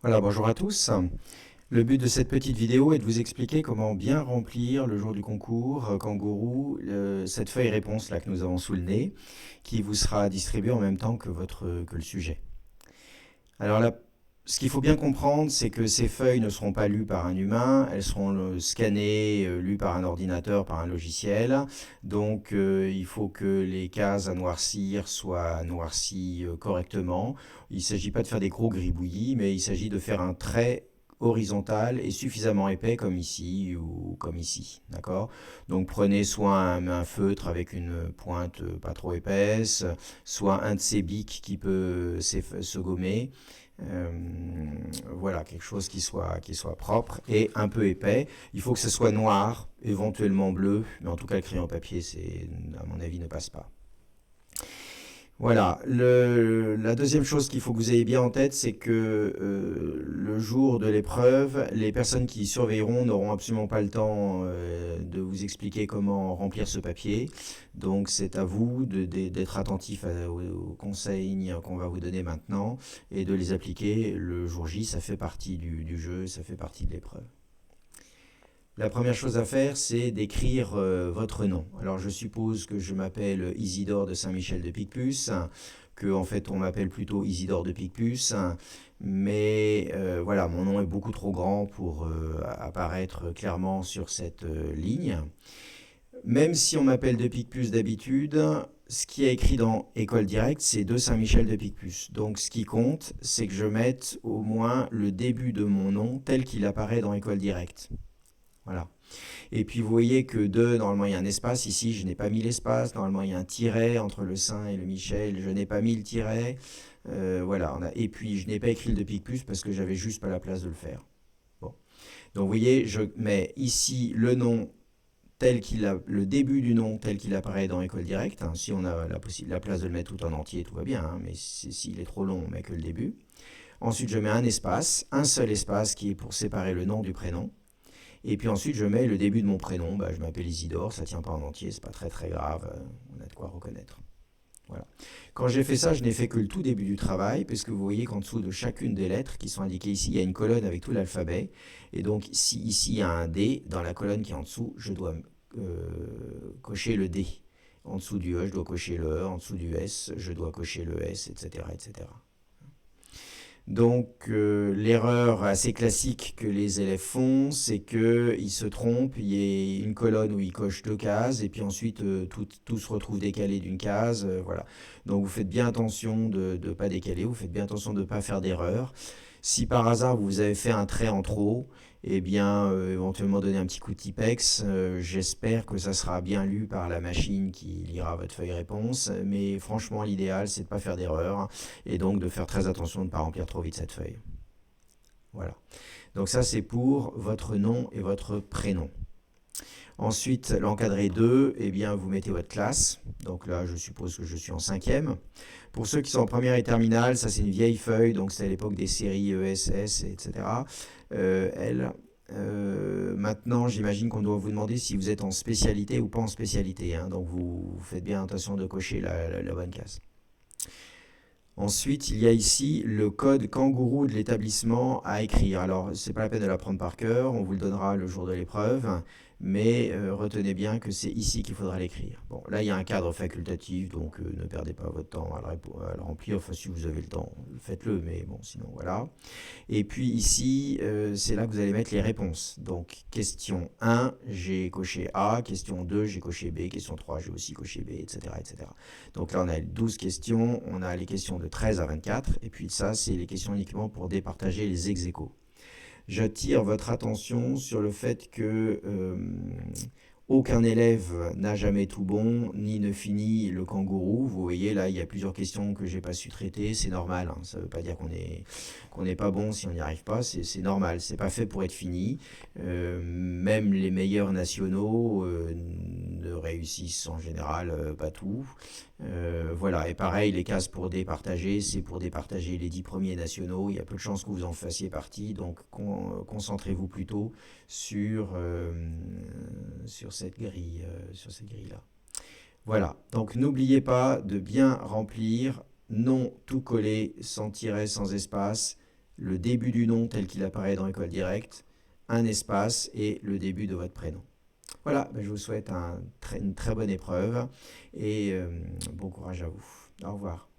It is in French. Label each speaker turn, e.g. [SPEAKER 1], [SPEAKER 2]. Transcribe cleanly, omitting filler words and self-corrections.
[SPEAKER 1] Voilà, bonjour à tous. Le but de cette petite vidéo est de vous expliquer comment bien remplir le jour du concours Kangourou cette feuille réponse là que nous avons sous le nez, qui vous sera distribuée en même temps que le sujet. Alors là, ce qu'il faut bien comprendre, c'est que ces feuilles ne seront pas lues par un humain, elles seront scannées, lues par un ordinateur, par un logiciel. Donc il faut que les cases à noircir soient noircies correctement. Il ne s'agit pas de faire des gros gribouillis, mais il s'agit de faire un trait horizontal et suffisamment épais comme ici ou comme ici, d'accord? Donc prenez soit un feutre avec une pointe pas trop épaisse, soit un de ces bics qui peut se gommer. Euh, voilà, quelque chose qui soit propre et un peu épais. Il faut que ce soit noir, éventuellement bleu, mais en tout cas le crayon papier, à mon avis, ne passe pas. Voilà. La deuxième chose qu'il faut que vous ayez bien en tête, c'est que le jour de l'épreuve, les personnes qui surveilleront n'auront absolument pas le temps de vous expliquer comment remplir ce papier. Donc c'est à vous d'être attentif aux conseils qu'on va vous donner maintenant et de les appliquer le jour J. Ça fait partie du jeu, ça fait partie de l'épreuve. La première chose à faire, c'est d'écrire votre nom. Alors je suppose que je m'appelle Isidore de Saint-Michel de Picpus, que en fait on m'appelle plutôt Isidore de Picpus, mais voilà, mon nom est beaucoup trop grand pour apparaître clairement sur cette ligne. Même si on m'appelle de Picpus d'habitude, ce qui est écrit dans École Directe, c'est de Saint-Michel de Picpus. Donc ce qui compte, c'est que je mette au moins le début de mon nom tel qu'il apparaît dans École Directe. Voilà. Et puis vous voyez que de, normalement il y a un espace, ici je n'ai pas mis l'espace, normalement il y a un tiret entre le Saint et le Michel, je n'ai pas mis le tiret, voilà, et puis je n'ai pas écrit le de Picpus parce que j'avais juste pas la place de le faire. Bon. Donc vous voyez, je mets ici le nom le début du nom tel qu'il apparaît dans École Directe, hein. Si on a la place de le mettre tout en entier, tout va bien, hein, mais s'il est trop long, on met que le début. Ensuite je mets un seul espace qui est pour séparer le nom du prénom. Et puis ensuite, je mets le début de mon prénom. Je m'appelle Isidore, ça tient pas en entier, c'est pas très très grave, on a de quoi reconnaître. Voilà. Quand j'ai fait ça, je n'ai fait que le tout début du travail, puisque vous voyez qu'en dessous de chacune des lettres qui sont indiquées ici, il y a une colonne avec tout l'alphabet. Et donc, si ici il y a un D, dans la colonne qui est en dessous, je dois cocher le D. En dessous du E, je dois cocher le E. En dessous du S, je dois cocher le S, etc. etc. Donc l'erreur assez classique que les élèves font, c'est qu'ils se trompent, il y a une colonne où ils cochent deux cases, et puis ensuite tout se retrouve décalé d'une case, voilà. Donc vous faites bien attention de ne pas décaler, vous faites bien attention de ne pas faire d'erreur. Si par hasard vous avez fait un trait en trop, eh bien éventuellement donner un petit coup de Tipex. J'espère que ça sera bien lu par la machine qui lira votre feuille réponse, mais franchement l'idéal c'est de ne pas faire d'erreur et donc de faire très attention de ne pas remplir trop vite cette feuille. Voilà. Donc ça c'est pour votre nom et votre prénom. Ensuite, l'encadré 2, eh bien, vous mettez votre classe. Donc là, je suppose que je suis en 5e. Pour ceux qui sont en première et terminale, ça c'est une vieille feuille, donc c'est à l'époque des séries ESS, etc. L. Maintenant, j'imagine qu'on doit vous demander si vous êtes en spécialité ou pas en spécialité, hein. Donc vous faites bien attention de cocher la bonne case. Ensuite, il y a ici le code Kangourou de l'établissement à écrire. Alors, c'est pas la peine de l'apprendre par cœur, on vous le donnera le jour de l'épreuve, mais retenez bien que c'est ici qu'il faudra l'écrire. Bon, là, il y a un cadre facultatif, donc ne perdez pas votre temps à le remplir. Enfin, si vous avez le temps, faites-le, mais bon, sinon, voilà. Et puis ici, c'est là que vous allez mettre les réponses. Donc, question 1, j'ai coché A, question 2, j'ai coché B, question 3, j'ai aussi coché B, etc., etc. Donc là, on a 12 questions, on a les questions de 13 à 24, et puis ça, c'est les questions uniquement pour départager les ex-aequo. J'attire votre attention sur le fait que aucun élève n'a jamais tout bon, ni ne finit le kangourou. Vous voyez, là, il y a plusieurs questions que j'ai pas su traiter, c'est normal, hein. Ça ne veut pas dire qu'on n'est pas bon si on n'y arrive pas, c'est normal, c'est pas fait pour être fini. Même les meilleurs nationaux ne réussissent en général pas tout. Voilà, et pareil, les cases pour départager, c'est pour départager les 10 premiers nationaux. Il y a peu de chances que vous en fassiez partie, donc concentrez-vous plutôt sur cette grille-là. Voilà, donc n'oubliez pas de bien remplir, nom tout collé, sans tiret, sans espace, le début du nom tel qu'il apparaît dans École Directe, un espace et le début de votre prénom. Voilà, je vous souhaite une très bonne épreuve et bon courage à vous. Au revoir.